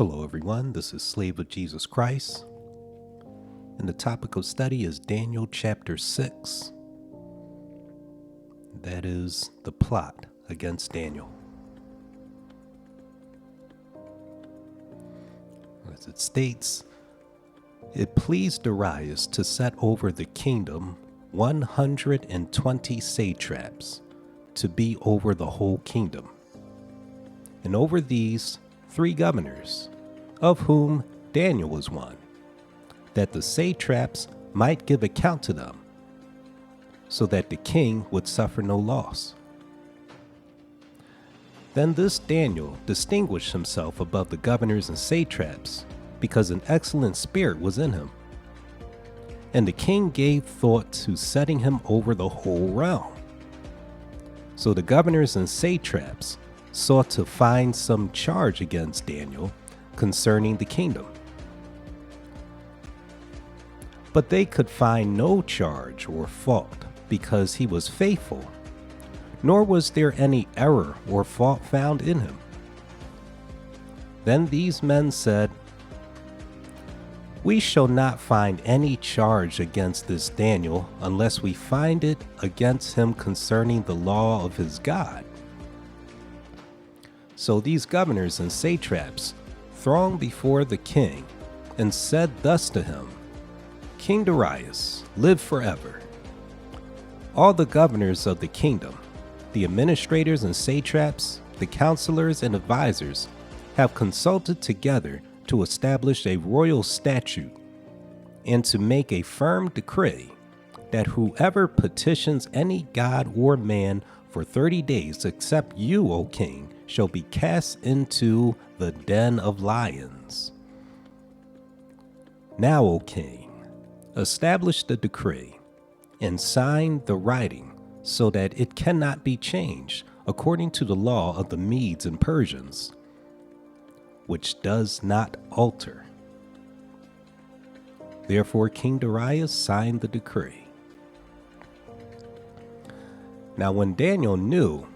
Hello everyone, this is Slave of Jesus Christ, and the topic of study is Daniel chapter 6. That is the plot against Daniel. As it states, it pleased Darius to set over the kingdom 120 satraps to be over the whole kingdom, and over these 3 governors, of whom Daniel was one, that the satraps might give account to them, so that the king would suffer no loss. Then this Daniel distinguished himself above the governors and satraps, because an excellent spirit was in him. And the king gave thought to setting him over the whole realm. So the governors and satraps sought to find some charge against Daniel concerning the kingdom. But they could find no charge or fault, because he was faithful, nor was there any error or fault found in him. Then these men said, "We shall not find any charge against this Daniel unless we find it against him concerning the law of his God." So these governors and satraps thronged before the king and said thus to him, "King Darius, live forever. All the governors of the kingdom, the administrators and satraps, the counselors and advisors, have consulted together to establish a royal statute and to make a firm decree that whoever petitions any god or man for 30 days except you, O king, shall be cast into the den of lions. Now, O king, establish the decree and sign the writing so that it cannot be changed according to the law of the Medes and Persians, which does not alter." Therefore King Darius signed the decree. Now when Daniel knew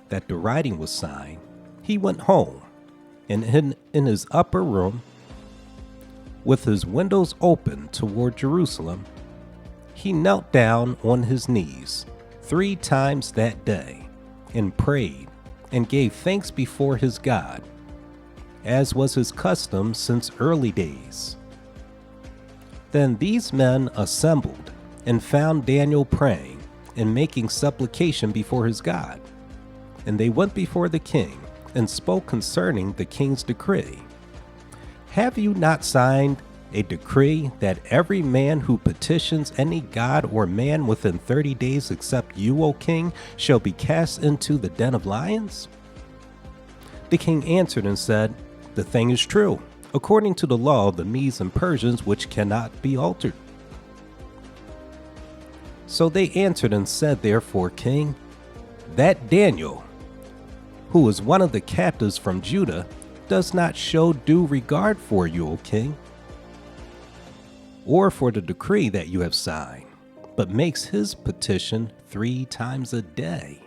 that the writing was signed, he went home, and in his upper room, with his windows open toward Jerusalem, he knelt down on his knees 3 times that day, and prayed, and gave thanks before his God, as was his custom since early days. Then these men assembled, and found Daniel praying, and making supplication before his God. And they went before the king, and spoke concerning the king's decree. "Have you not signed a decree that every man who petitions any god or man within 30 days except you, O king, shall be cast into the den of lions?" The king answered and said, "The thing is true, according to the law of the Medes and Persians, which cannot be altered." So they answered and said, "Therefore, king, that Daniel, who is one of the captives from Judah, does not show due regard for you, O king, or for the decree that you have signed, but makes his petition 3 times a day."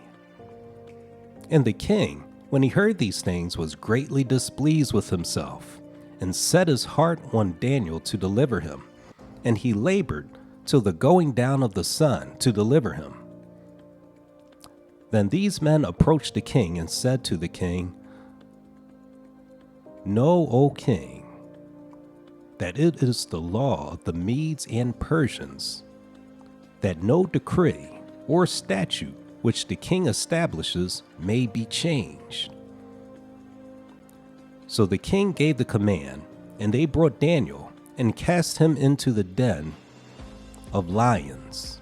And the king, when he heard these things, was greatly displeased with himself, and set his heart on Daniel to deliver him, and he labored till the going down of the sun to deliver him. Then these men approached the king and said to the king, "Know, O king, that it is the law of the Medes and Persians, that no decree or statute which the king establishes may be changed." So the king gave the command, and they brought Daniel and cast him into the den of lions.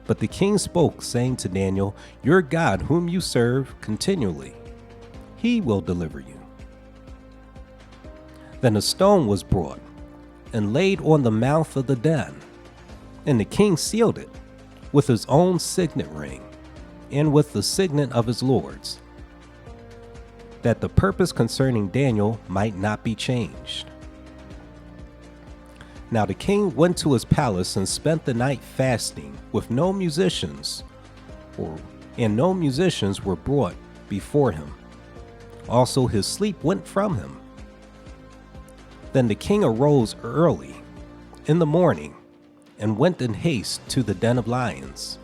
But the king spoke, saying to Daniel, "Your God, whom you serve continually, he will deliver you." Then a stone was brought and laid on the mouth of the den, and the king sealed it with his own signet ring and with the signet of his lords, that the purpose concerning Daniel might not be changed. Now the king went to his palace and spent the night fasting, with no musicians, and no musicians were brought before him. Also his sleep went from him. Then the king arose early in the morning and went in haste to the den of lions.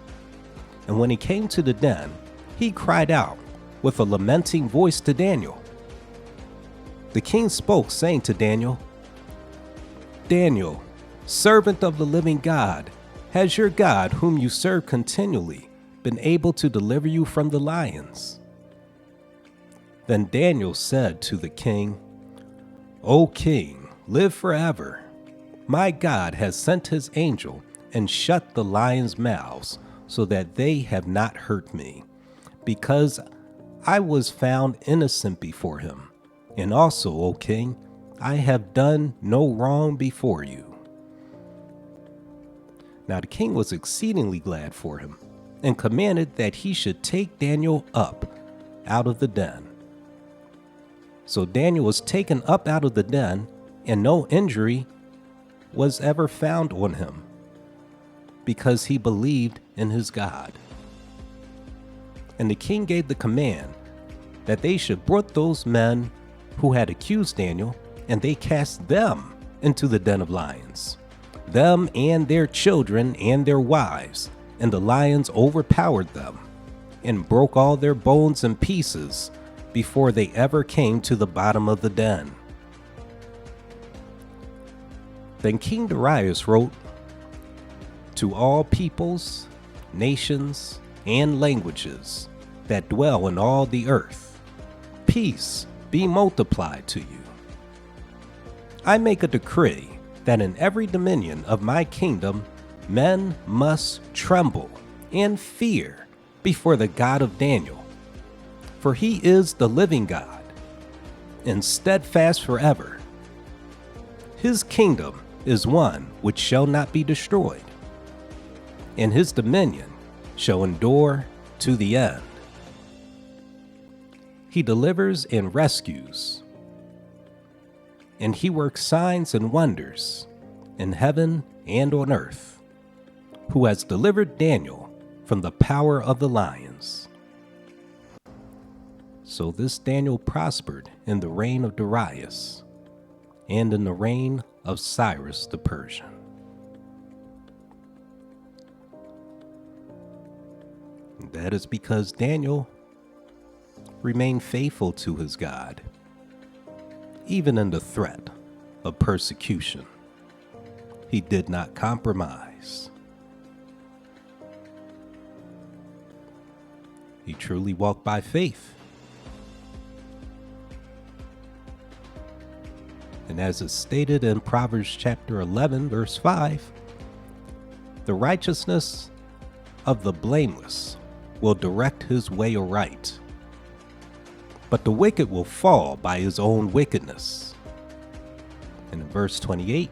And when he came to the den, he cried out with a lamenting voice to Daniel. The king spoke, saying to Daniel, "Daniel, servant of the living God, has your God, whom you serve continually, been able to deliver you from the lions?" Then Daniel said to the king, "O king, live forever. My God has sent his angel and shut the lions' mouths so that they have not hurt me, because I was found innocent before him. And also, O king, I have done no wrong before you." Now the king was exceedingly glad for him, and commanded that he should take Daniel up out of the den. So Daniel was taken up out of the den, and no injury was ever found on him, because he believed in his God. And the king gave the command that they should bring those men who had accused Daniel, and they cast them into the den of lions, them and their children and their wives, and the lions overpowered them and broke all their bones in pieces before they ever came to the bottom of the den. Then King Darius wrote, "To all peoples, nations, and languages that dwell in all the earth, peace be multiplied to you. I make a decree that in every dominion of my kingdom men must tremble and fear before the God of Daniel, for he is the living God and steadfast forever. His kingdom is one which shall not be destroyed, and his dominion shall endure to the end. He delivers and rescues, and he works signs and wonders in heaven and on earth, who has delivered Daniel from the power of the lions." So this Daniel prospered in the reign of Darius and in the reign of Cyrus the Persian. That is because Daniel remained faithful to his God, even in the threat of persecution. He did not compromise. He truly walked by faith. And as is stated in Proverbs chapter 11, verse 5, the righteousness of the blameless will direct his way aright, but the wicked will fall by his own wickedness. And in verse 28,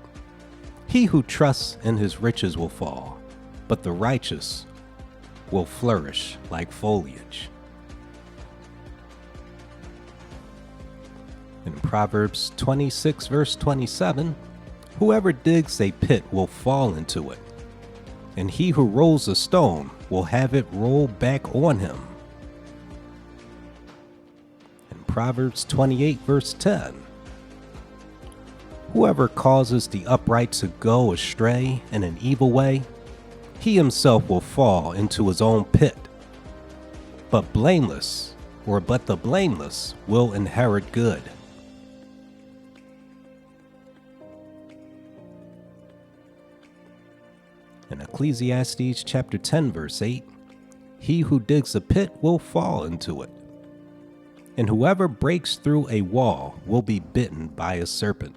he who trusts in his riches will fall, but the righteous will flourish like foliage. In Proverbs 26, verse 27, whoever digs a pit will fall into it, and he who rolls a stone will have it roll back on him. Proverbs 28, verse 10. Whoever causes the upright to go astray in an evil way, he himself will fall into his own pit. But the blameless will inherit good. In Ecclesiastes chapter 10, verse 8, he who digs a pit will fall into it, and whoever breaks through a wall will be bitten by a serpent.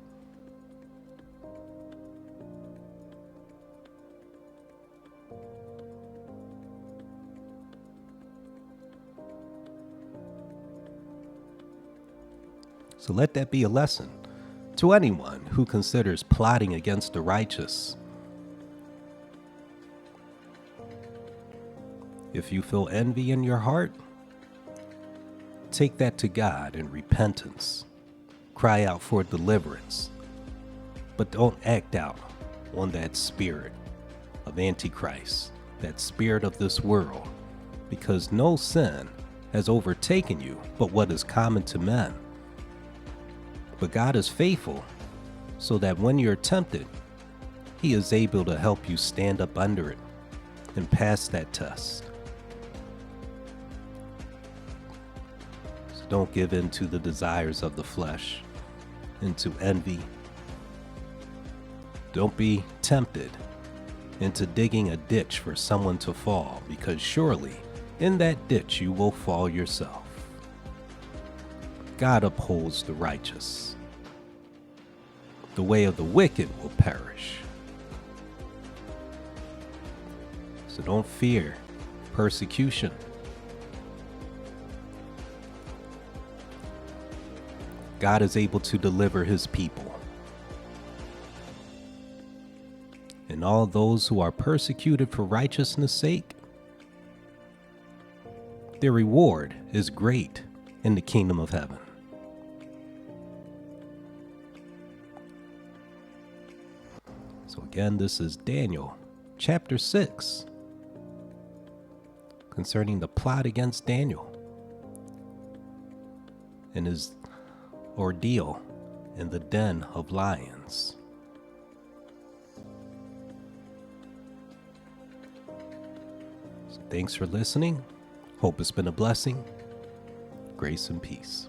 So let that be a lesson to anyone who considers plotting against the righteous. If you feel envy in your heart, take that to God in repentance. Cry out for deliverance. But don't act out on that spirit of Antichrist, that spirit of this world, because no sin has overtaken you but what is common to men. But God is faithful, so that when you're tempted, He is able to help you stand up under it and pass that test. So don't give in to the desires of the flesh and to envy. Don't be tempted into digging a ditch for someone to fall, because surely in that ditch you will fall yourself. God upholds the righteous. The way of the wicked will perish. So don't fear persecution. God is able to deliver His people. And all those who are persecuted for righteousness' sake, their reward is great in the kingdom of heaven. So again, this is Daniel chapter 6, concerning the plot against Daniel and his ordeal in the den of lions. So thanks for listening. Hope it's been a blessing. Grace and peace.